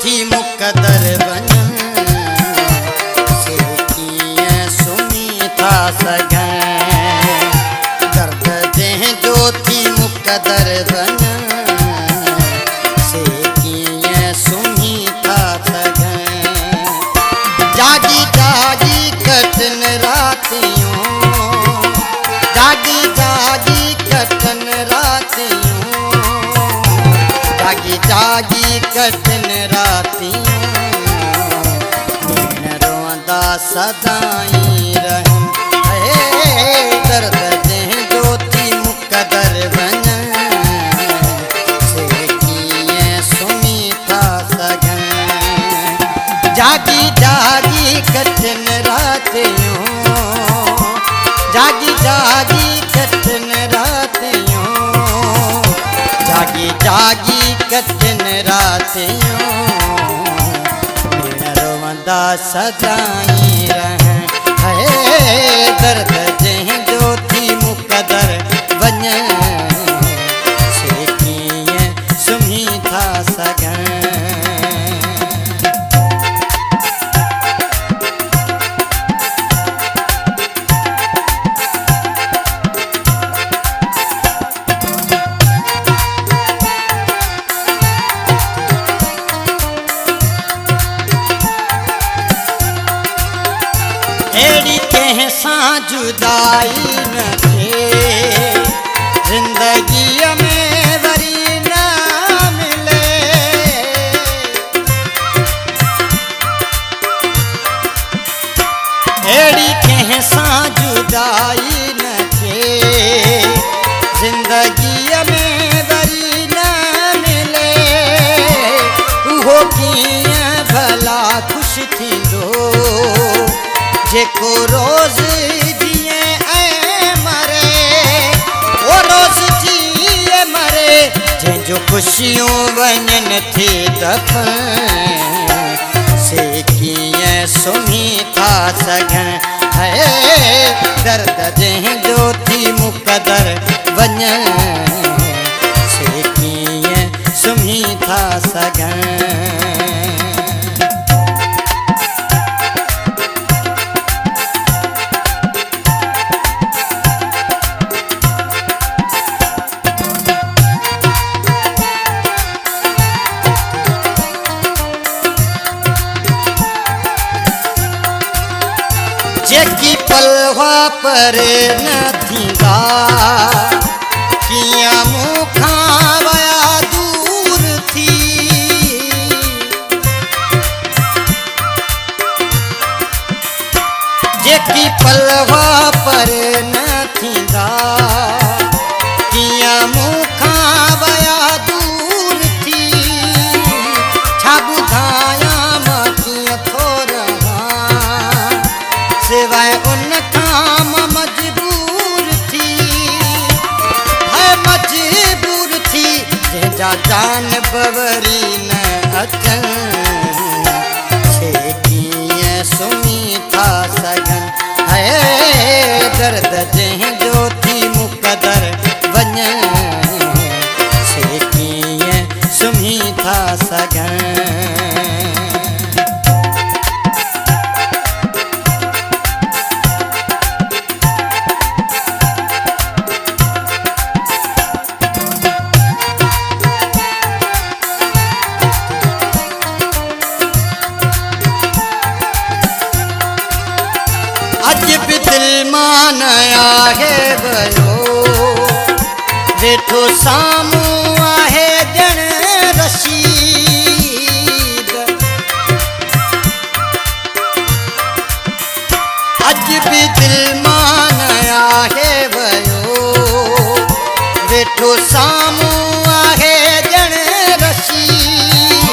थी मुकदर बन से कीअं सुम्ही था सघां। दर्द जंहिं जो थी मुकदर बन से कीअं सुम्ही था सघां। जागी जागी कटन रातियूं, जागी जागी कटन रातियूं, जागी जागी कटन रातियूं। दिन रोंदा सदाई रहन दर्द जंहिं जो थी मुकदर बन से कीअं सुम्ही था सघां। जागी जागी कटन रातियूं, जागी जागी कटन रातियूं, जागी जागी कटन रातियूं। दिन रोंदा सदाई रहन दर्द जंहिं जो थी मुकदर बन से कीअं सुम्ही था सघां। अहिड़ी कंहिं सां जुदाई न थिए ज़िंदगीअ में वरी न मिले। अहिड़ी कंहिं सां जुदाई न थिए ज़िंदगीअ में वरी न मिले। उहो कीअं भला ख़ुशि थींदो जेको रोज़ जिए ऐं मरे, वो रोज़ जिए मरे जंहिंजो ख़ुशियूं वञनि थी दफ़न से कीअं सुम्ही था सघां। दर्द जंहिं जो थी मुकदर बन से कीअं सुम्ही था सघां। जेकी पलवा पर न थींदा कीअं मूंखां वया दूर थी। जेकी पलवा पर न थींदा कीअं मूंखां वया दूर थी। छा ॿुधायां मां कीअं थो रहां सिवाय उन खां मां मजबूर थी। है मजबूर थी जंहिंजा जान बवरी न अचन से कीअं सुम्ही था सघनि। दर्द जंहिं जो थी मुकदर बन से कीअं सुम्ही था सघनि। अज भी दिल मां न आहे वियो वेठो साम्हूं आहे ॼण रशीद। अज भी दिल मां न आहे वियो वेठो साम्हूं आहे ॼण रशीद।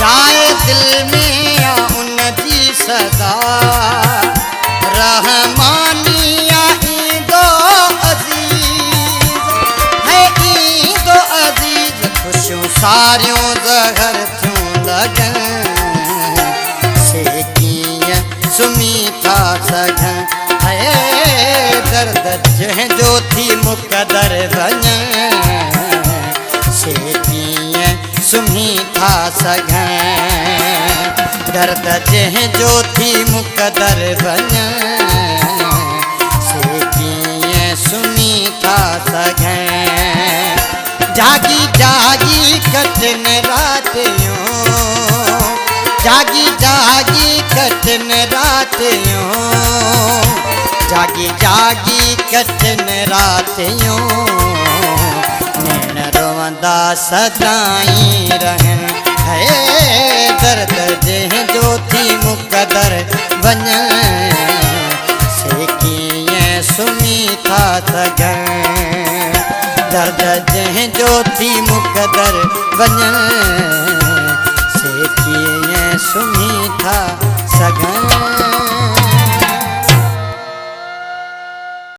जाए दिल में आ उन जी सदा रहमानिया ईंदो अज़ीज़ है ईंदो अज़ीज़। ख़ुशियूं सारियूं ज़हर थियूं लॻनि से कीअं सुम्ही था सघां। दर्द जंहिं जो थी मुकदर बन से कीअं सुम्ही था सघैं दर्द जंहिं जो थी मुक़दर वञ से कीअं सुम्ही था सघैं जागी जागी कटन रातियूं जागी जागी कटन रातियूं जागी जागी कटन रातियूं नैन रोवंदा सदाई रहन है दर्द जंहिं जो थी मुक़दर वञ से कीअं सुम्ही था सघैं दर्द जंहिं जो थी मुक़दर वञ से कीअं सुम्ही था